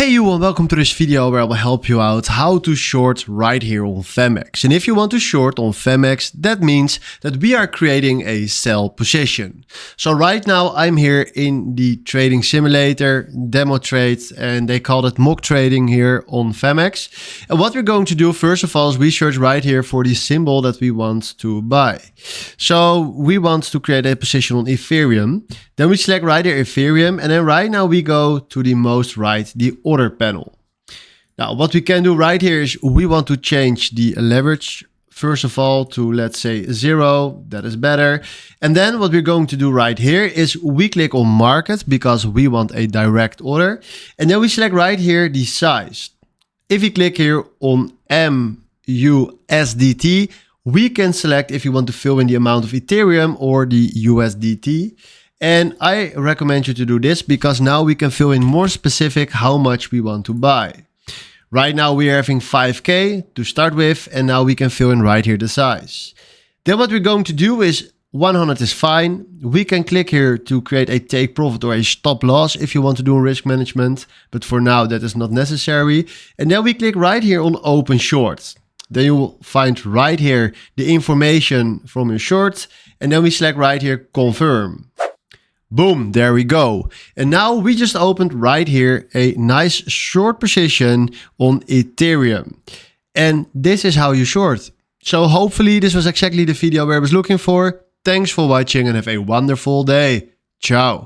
Hey you and welcome to this video where I will help you out how to short right here on Phemex. And if you want to short on Phemex, that means that we are creating a sell position. So right now I'm here in the trading simulator demo trade, and they call it mock trading here on Phemex. And what we're going to do first of all is we search right here for the symbol that we want to buy. So we want to create a position on Ethereum. Then we select right here Ethereum, and then right now we go to the most right, the order panel. Now what we can do right here is we want to change the leverage first of all to, let's say, 0. That is better. And then what we're going to do right here is we click on market because we want a direct order. And then we select right here the size. If you click here on MUSDT, we can select if you want to fill in the amount of Ethereum or the USDT. And I recommend you to do this because now we can fill in more specific how much we want to buy. Right now we are having 5K to start with, and now we can fill in right here the size. Then what we're going to do is 100 is fine. We can click here to create a take profit or a stop loss if you want to do risk management, but for now that is not necessary. And then we click right here on open short. Then you will find right here the information from your short, and then we select right here confirm. Boom, there we go. And now we just opened right here a nice short position on Ethereum. And this is how you short. So hopefully this was exactly the video where I was looking for. Thanks for watching and have a wonderful day. Ciao.